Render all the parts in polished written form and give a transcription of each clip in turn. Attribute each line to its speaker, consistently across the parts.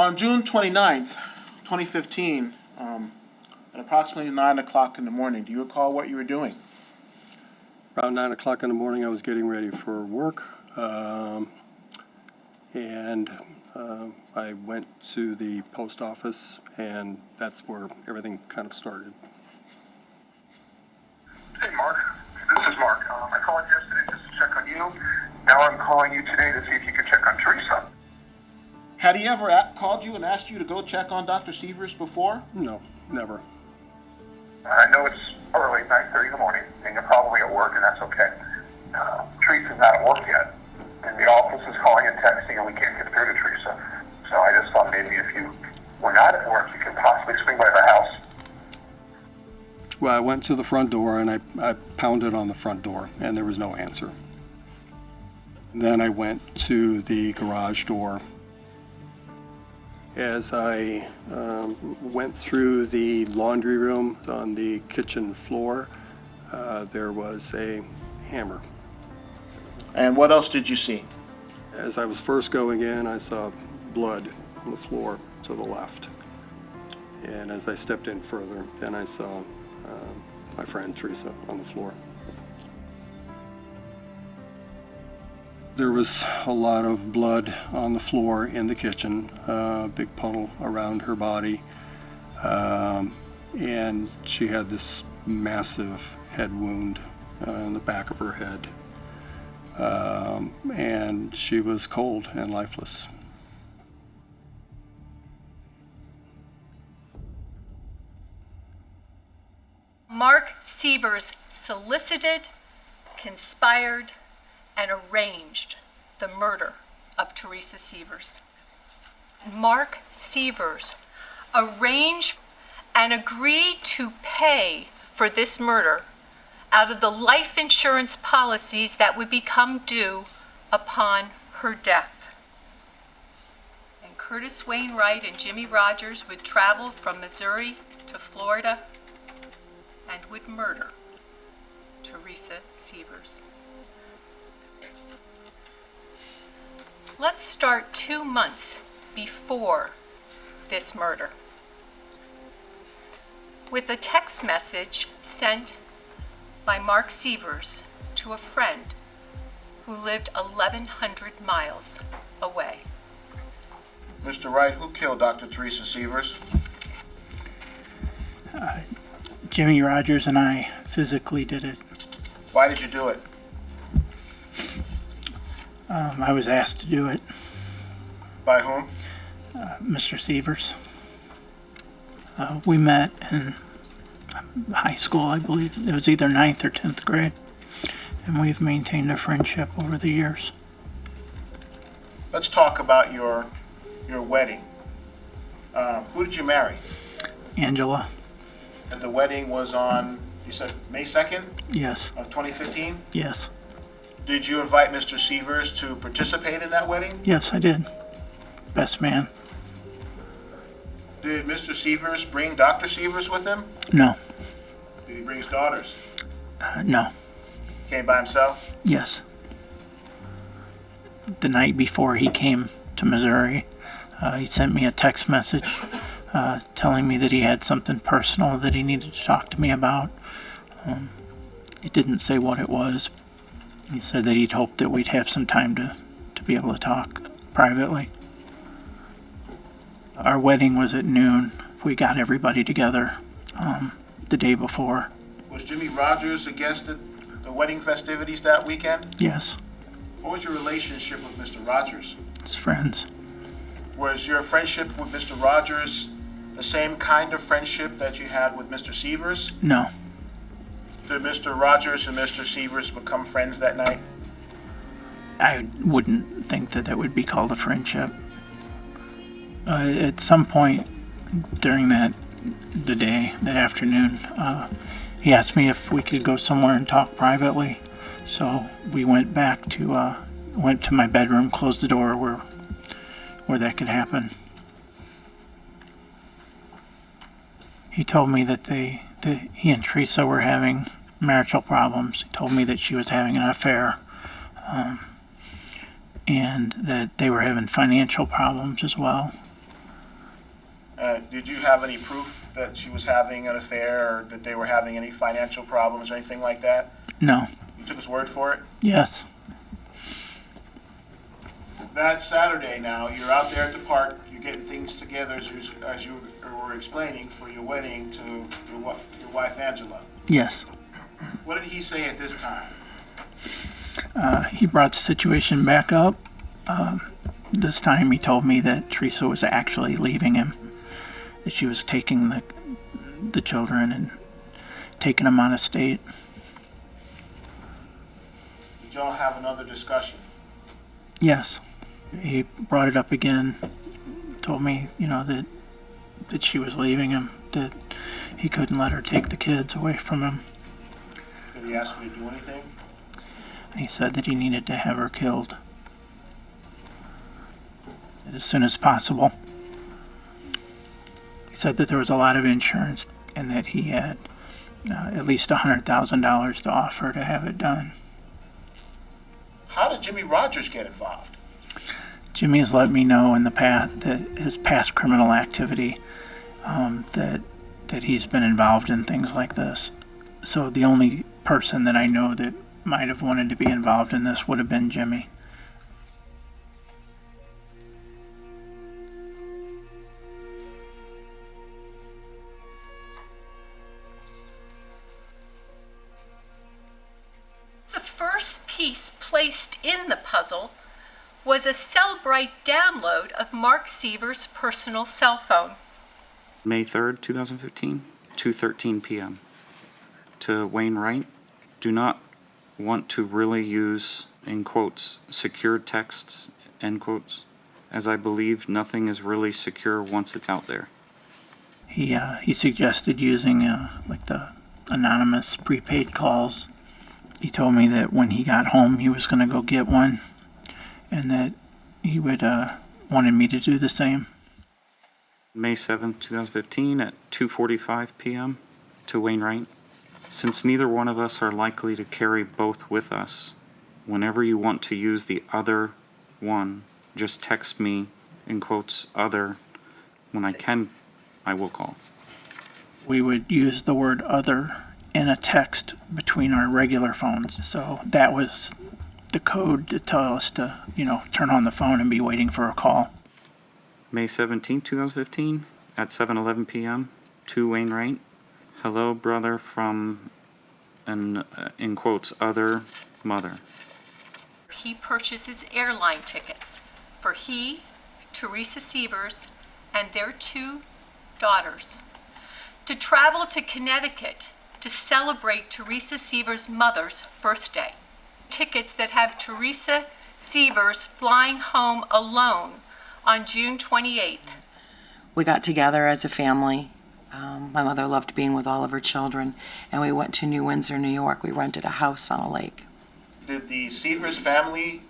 Speaker 1: On June 29th, 2015, at approximately 9 o'clock in the morning, do you recall what you were doing?
Speaker 2: Around 9 o'clock in the morning, I was getting ready for work, and I went to the post office, and that's where everything kind of started.
Speaker 3: Hey, Mark. This is Mark. I called yesterday just to check on you. Now I'm calling you today to see if you can check on Teresa.
Speaker 1: Had he ever called you and asked you to go check on Dr. Sievers before?
Speaker 2: No, never.
Speaker 3: I know it's early, 9:30 in the morning, and you're probably at work, and that's okay. Teresa's not at work yet, and the office is calling and texting, and we can't get through to Teresa. So I just thought maybe if you were not at work, you could possibly swing by the house.
Speaker 2: Well, I went to the front door, and I pounded on the front door, and there was no answer. Then I went to the garage door. As I went through the laundry room on the kitchen floor, there was a hammer.
Speaker 1: And what else did you see?
Speaker 2: As I was first going in, I saw blood on the floor to the left. And as I stepped in further, then I saw my friend Teresa on the floor. There was a lot of blood on the floor in the kitchen, a big puddle around her body, and she had this massive head wound in the back of her head, and she was cold and lifeless.
Speaker 4: Mark Sievers solicited, conspired, and arranged the murder of Teresa Sievers. Mark Sievers arranged and agreed to pay for this murder out of the life insurance policies that would become due upon her death. And Curtis Wainwright and Jimmy Rogers would travel from Missouri to Florida and would murder Teresa Sievers. Let's start 2 months before this murder with a text message sent by Mark Sievers to a friend who lived 1,100 miles away.
Speaker 1: Mr. Wright, who killed Dr. Teresa Sievers?
Speaker 5: Jimmy Rogers and I physically did it.
Speaker 1: Why did you do it?
Speaker 5: I was asked to do it.
Speaker 1: By whom?
Speaker 5: Mr. Sievers. We met in high school, I believe. It was either 9th or 10th grade. And we've maintained a friendship over the years.
Speaker 1: Let's talk about your wedding. Who did you marry?
Speaker 5: Angela.
Speaker 1: And the wedding was on, you said, May 2nd
Speaker 5: Yes.
Speaker 1: of 2015?
Speaker 5: Yes.
Speaker 1: Did you invite Mr. Sievers to participate in that wedding?
Speaker 5: Yes, I did. Best man.
Speaker 1: Did Mr. Sievers bring Dr. Sievers with him?
Speaker 5: No.
Speaker 1: Did he bring his daughters?
Speaker 5: No.
Speaker 1: Came by himself?
Speaker 5: Yes. The night before he came to Missouri, he sent me a text message telling me that he had something personal that he needed to talk to me about. It didn't say what it was. He said that he'd hoped that we'd have some time to be able to talk privately. Our wedding was at noon. We got everybody together the day before.
Speaker 1: Was Jimmy Rogers a guest at the wedding festivities that weekend?
Speaker 5: Yes.
Speaker 1: What was your relationship with Mr. Rogers?
Speaker 5: As friends.
Speaker 1: Was your friendship with Mr. Rogers the same kind of friendship that you had with Mr. Sievers?
Speaker 5: No.
Speaker 1: Did Mr. Rogers and Mr. Sievers become friends that night?
Speaker 5: I wouldn't think that that would be called a friendship. At some point during the day, that afternoon, he asked me if we could go somewhere and talk privately. So we went back to my bedroom, closed the door where that could happen. He told me that he and Teresa were having marital problems. He told me that she was having an affair, and that they were having financial problems as well.
Speaker 1: Did you have any proof that she was having an affair or that they were having any financial problems or anything like that?
Speaker 5: No.
Speaker 1: You took his word for it?
Speaker 5: Yes.
Speaker 1: That Saturday now, you're out there at the park, you're getting things together as you were explaining for your wedding to your wife Angela.
Speaker 5: Yes.
Speaker 1: What did he say at this time?
Speaker 5: He brought the situation back up. This time he told me that Teresa was actually leaving him, that she was taking the children and taking them out of state.
Speaker 1: Did y'all have another discussion?
Speaker 5: Yes. He brought it up again, told me, that she was leaving him, that he couldn't let her take the kids away from him.
Speaker 1: Did he ask you to do anything?
Speaker 5: And he said that he needed to have her killed as soon as possible. He said that there was a lot of insurance and that he had at least $100,000 to offer to have it done.
Speaker 1: How did Jimmy Rogers get involved?
Speaker 5: Jimmy has let me know in the past that his past criminal activity, that he's been involved in things like this. So the only person that I know that might have wanted to be involved in this would have been Jimmy.
Speaker 4: The first piece placed in the puzzle was a Cellbrite download of Mark Sievers' personal cell phone.
Speaker 6: May 3rd, 2015, 2:13 p.m. To Wayne Wright, do not want to really use, in quotes, secure texts, end quotes, as I believe nothing is really secure once it's out there.
Speaker 5: He suggested using like the anonymous prepaid calls. He told me that when he got home he was going to go get one and that he would wanted me to do the same.
Speaker 6: May 7th, 2015 at 2:45 p.m. to Wayne Wright. Since neither one of us are likely to carry both with us, whenever you want to use the other one, just text me, in quotes, other. When I can, I will call.
Speaker 5: We would use the word other in a text between our regular phones. So that was the code to tell us to, turn on the phone and be waiting for a call.
Speaker 6: May 17th, 2015 at 7:11 p.m. to Wayne Wright. Hello, brother from an, in quotes, other mother.
Speaker 4: He purchases airline tickets for he, Teresa Sievers, and their 2 daughters to travel to Connecticut to celebrate Teresa Sievers' mother's birthday. Tickets that have Teresa Sievers flying home alone on June 28th.
Speaker 7: We got together as a family. My mother loved being with all of her children, and we went to New Windsor, New York. We rented a house on a lake.
Speaker 1: Did the Sievers family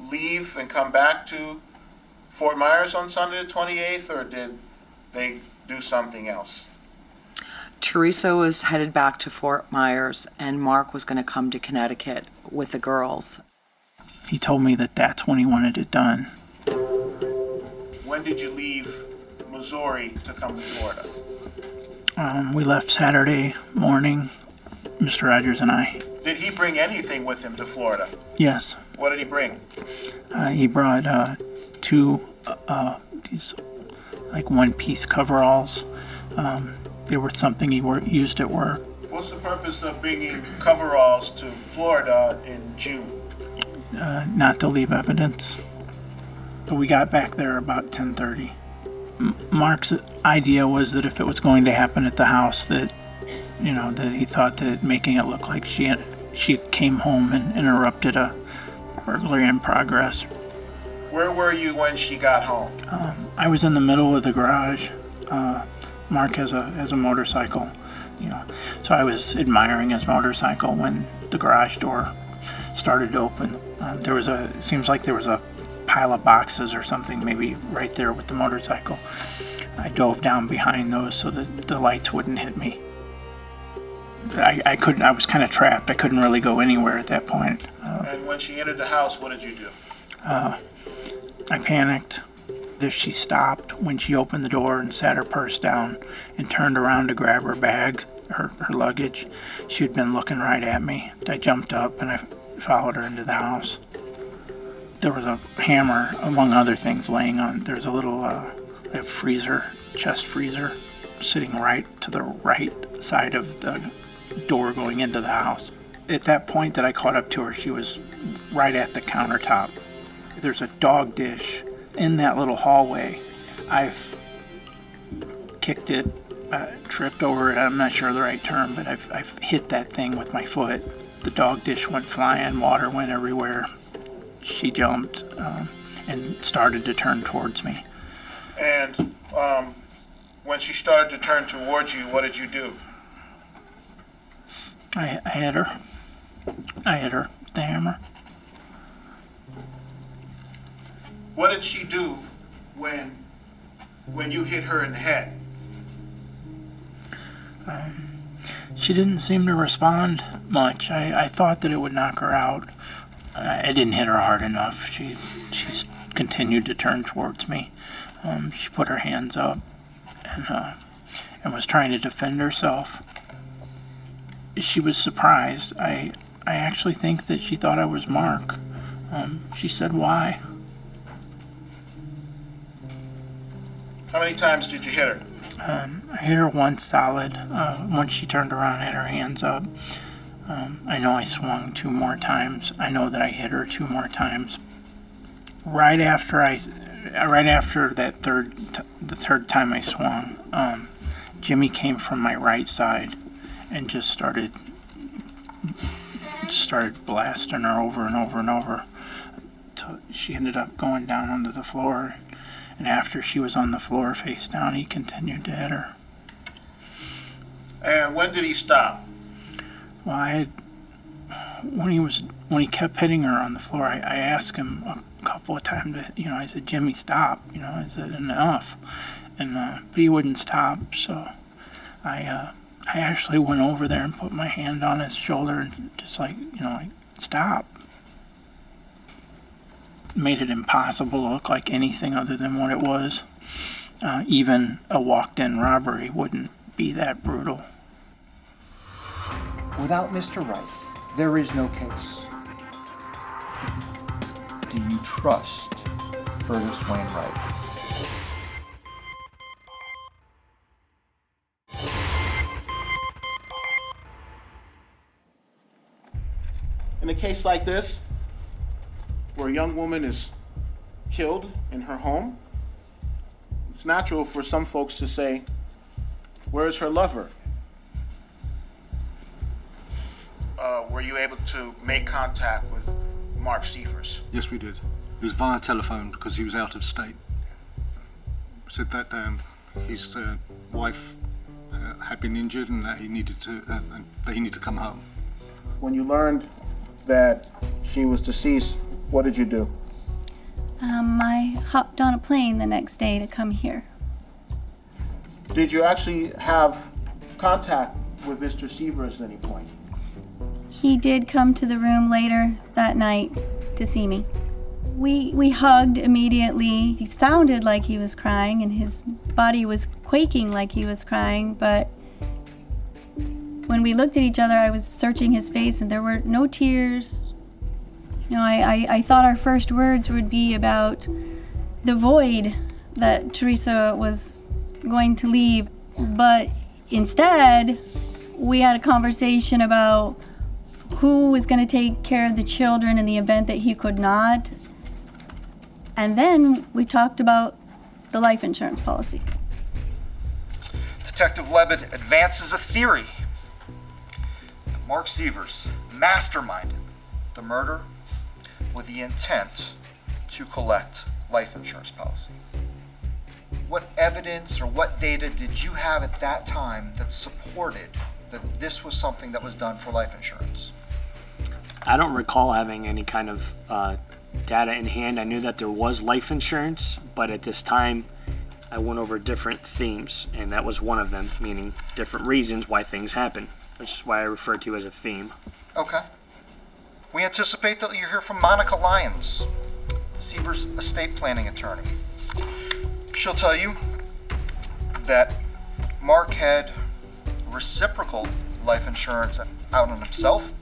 Speaker 1: leave and come back to Fort Myers on Sunday the 28th, or did they do something else?
Speaker 7: Teresa was headed back to Fort Myers, and Mark was going to come to Connecticut with the girls.
Speaker 5: He told me that that's when he wanted it done.
Speaker 1: When did you leave Missouri to come to Florida?
Speaker 5: We left Saturday morning, Mr. Rogers and I.
Speaker 1: Did he bring anything with him to Florida?
Speaker 5: Yes.
Speaker 1: What did he bring?
Speaker 5: He brought 2 these like one-piece coveralls. They were something he used at work.
Speaker 1: What's the purpose of bringing coveralls to Florida in June?
Speaker 5: Not to leave evidence. But we got back there about 10:30. Mark's idea was that if it was going to happen at the house, that that he thought that making it look like she came home and interrupted a burglary in progress.
Speaker 1: Where were you when she got home?
Speaker 5: I was in the middle of the garage. Mark has a motorcycle, so I was admiring his motorcycle when the garage door started to open. Seems like there was a pile of boxes or something maybe right there with the motorcycle. I dove down behind those so that the lights wouldn't hit me. I was kind of trapped. I couldn't really go anywhere at that point.
Speaker 1: And when she entered the house, what did you do?
Speaker 5: I panicked. If she stopped when she opened the door and sat her purse down and turned around to grab her bag, her luggage, she had been looking right at me. I jumped up and I followed her into the house. There was a hammer, among other things, laying on. There's a little freezer, chest freezer, sitting right to the right side of the door going into the house. At that point that I caught up to her, she was right at the countertop. There's a dog dish in that little hallway. I've kicked it, tripped over it, I'm not sure the right term, but I've hit that thing with my foot. The dog dish went flying, water went everywhere. She jumped and started to turn towards me.
Speaker 1: And when she started to turn towards you, what did you do?
Speaker 5: I hit her. I hit her with the hammer.
Speaker 1: What did she do when you hit her in the head?
Speaker 5: She didn't seem to respond much. I thought that it would knock her out. I didn't hit her hard enough. She continued to turn towards me. She put her hands up and was trying to defend herself. She was surprised. I actually think that she thought I was Mark. She said, "Why?"
Speaker 1: How many times did you hit her?
Speaker 5: I hit her once solid. Once she turned around and had her hands up. I know I swung 2 more times. I know that I hit her 2 more times. Right after the third time I swung, Jimmy came from my right side and just started blasting her over and over and over. So she ended up going down onto the floor. And after she was on the floor face down, he continued to hit her.
Speaker 1: And when did he stop?
Speaker 5: Well, when he kept hitting her on the floor, I asked him a couple of times, I said, "Jimmy, stop, I said, enough." And, but he wouldn't stop, so I actually went over there and put my hand on his shoulder and just like, stop. Made it impossible to look like anything other than what it was. Even a walked-in robbery wouldn't be that brutal.
Speaker 8: Without Mr. Wright, there is no case. Do you trust Curtis Wainwright?
Speaker 1: In a case like this, where a young woman is killed in her home, it's natural for some folks to say, "Where is her lover?" Were you able to make contact with Mark Sievers?
Speaker 9: Yes, we did. It was via telephone because he was out of state. Said that his wife had been injured and that he needed to come home.
Speaker 1: When you learned that she was deceased, what did you do?
Speaker 10: I hopped on a plane the next day to come here.
Speaker 1: Did you actually have contact with Mr. Sievers at any point?
Speaker 10: He did come to the room later that night to see me. We hugged immediately. He sounded like he was crying and his body was quaking like he was crying, but when we looked at each other, I was searching his face and there were no tears. I thought our first words would be about the void that Teresa was going to leave, but instead we had a conversation about who was going to take care of the children in the event that he could not. And then we talked about the life insurance policy.
Speaker 11: Detective Levitt advances a theory that Mark Sievers masterminded the murder with the intent to collect life insurance policy. What evidence or what data did you have at that time that supported that this was something that was done for life insurance?
Speaker 12: I don't recall having any kind of data in hand. I knew that there was life insurance, but at this time I went over different themes, and that was one of them, meaning different reasons why things happen, which is why I refer to as a theme.
Speaker 11: Okay. We anticipate that you'll hear from Monica Lyons, Sievers' estate planning attorney. She'll tell you that Mark had reciprocal life insurance out on himself.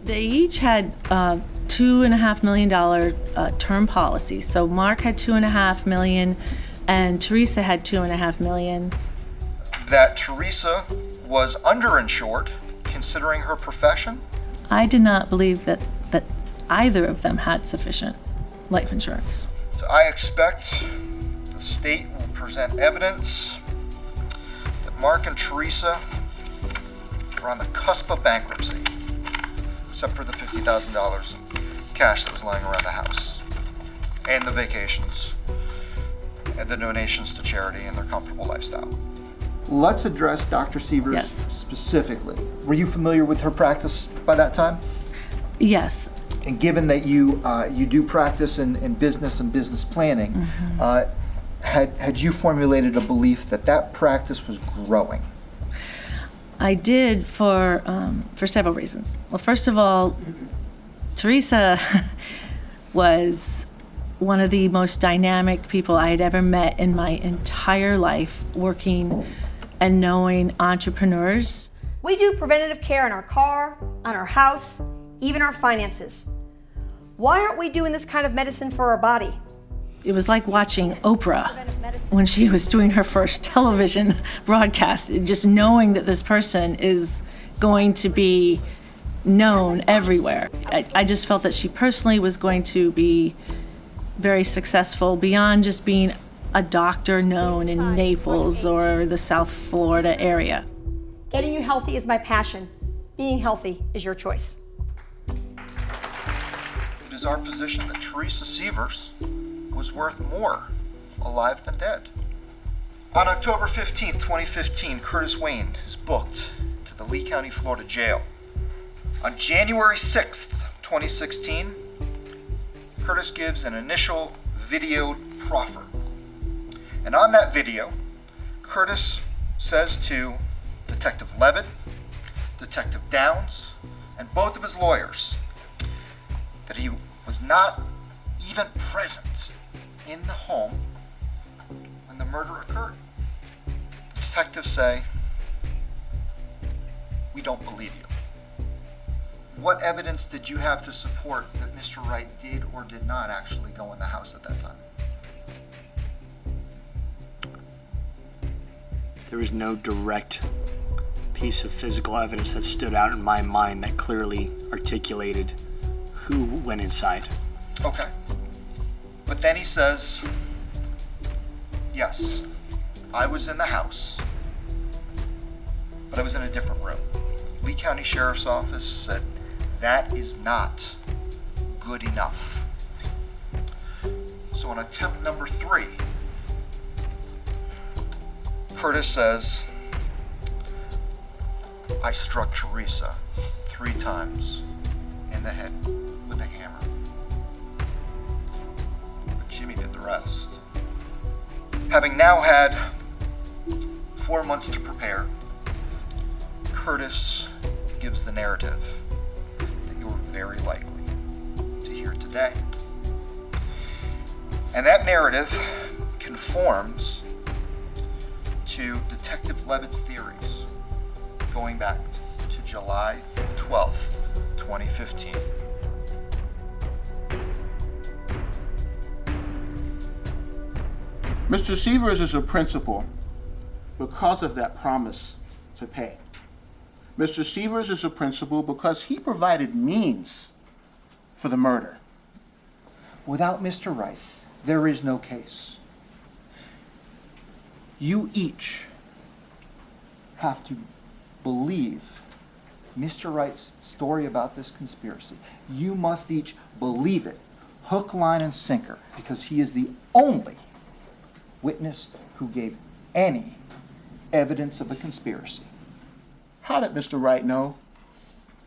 Speaker 13: They each had $2.5 million term policies. So Mark had $2.5 million and Teresa had $2.5 million.
Speaker 11: That Teresa was underinsured considering her profession.
Speaker 13: I did not believe that either of them had sufficient life insurance.
Speaker 11: So I expect the state will present evidence that Mark and Teresa were on the cusp of bankruptcy, except for the $50,000 cash that was lying around the house, and the vacations, and the donations to charity, and their comfortable lifestyle.
Speaker 8: Let's address Dr. Sievers
Speaker 13: Yes.
Speaker 8: specifically. Were you familiar with her practice by that time?
Speaker 13: Yes.
Speaker 8: And given that you do practice in business and business planning, had you formulated a belief that that practice was growing?
Speaker 13: I did for several reasons. Well, first of all, Teresa was one of the most dynamic people I had ever met in my entire life, working and knowing entrepreneurs.
Speaker 14: We do preventative care on our car, on our house, even our finances. Why aren't we doing this kind of medicine for our body?
Speaker 13: It was like watching Oprah when she was doing her first television broadcast, just knowing that this person is going to be known everywhere. I just felt that she personally was going to be very successful beyond just being a doctor known in Naples or the South Florida area.
Speaker 14: Getting you healthy is my passion. Being healthy is your choice.
Speaker 11: It is our position that Teresa Sievers was worth more alive than dead. On October 15th, 2015, Curtis Wayne is booked to the Lee County, Florida jail. On January 6th, 2016, Curtis gives an initial videoed proffer. And on that video, Curtis says to Detective Levitt, Detective Downs, and both of his lawyers that he was not even present in the home when the murder occurred. The detectives say, "We don't believe you." What evidence did you have to support that Mr. Wright did or did not actually go in the house at that time?
Speaker 12: There was no direct piece of physical evidence that stood out in my mind that clearly articulated who went inside.
Speaker 11: Okay. But then he says, yes, I was in the house, but I was in a different room. Lee County Sheriff's Office said that is not good enough. So on attempt number 3, Curtis says, I struck Teresa 3 times in the head with a hammer. But Jimmy did the rest. Having now had 4 months to prepare, Curtis gives the narrative that you're very likely to hear today. And that narrative conforms to Detective Levitt's theories going back to July 12th, 2015.
Speaker 1: Mr. Sievers is a principal because of that promise to pay. Mr. Sievers is a principal because he provided means for the murder.
Speaker 8: Without Mr. Wright, there is no case. You each have to believe Mr. Wright's story about this conspiracy. You must each believe it, hook, line, and sinker, because he is the only witness who gave any evidence of a conspiracy.
Speaker 1: How did Mr. Wright know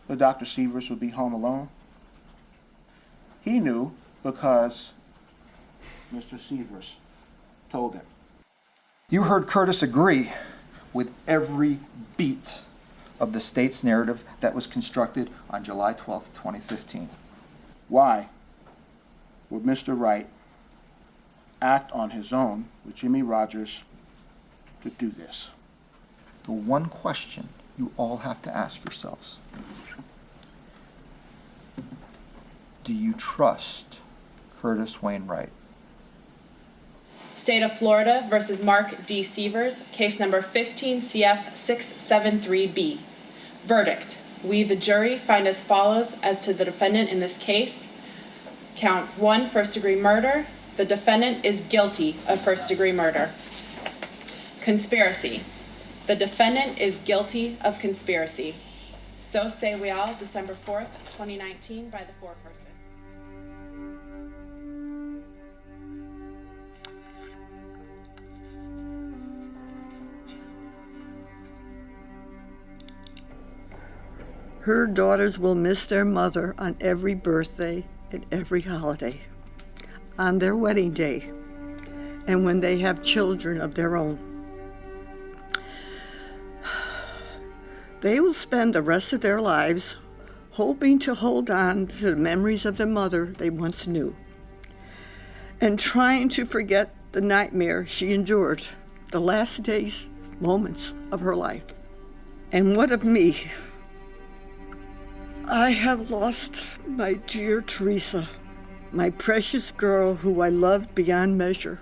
Speaker 1: that Dr. Sievers would be home alone? He knew because Mr. Sievers told him.
Speaker 8: You heard Curtis agree with every beat of the state's narrative that was constructed on July 12th, 2015.
Speaker 1: Why would Mr. Wright act on his own with Jimmy Rogers to do this?
Speaker 8: The one question you all have to ask yourselves: do you trust Curtis Wainwright?
Speaker 15: State of Florida versus Mark D. Sievers, case number 15 CF 673B. Verdict: we, the jury, find as follows as to the defendant in this case. Count 1, first-degree murder. The defendant is guilty of first-degree murder. Conspiracy. The defendant is guilty of conspiracy. So say we all, December 4th, 2019, by the foreperson.
Speaker 16: Her daughters will miss their mother on every birthday and every holiday, on their wedding day, and when they have children of their own. They will spend the rest of their lives hoping to hold on to the memories of the mother they once knew, and trying to forget the nightmare she endured the last days, moments of her life. And what of me? I have lost my dear Teresa, my precious girl who I loved beyond measure.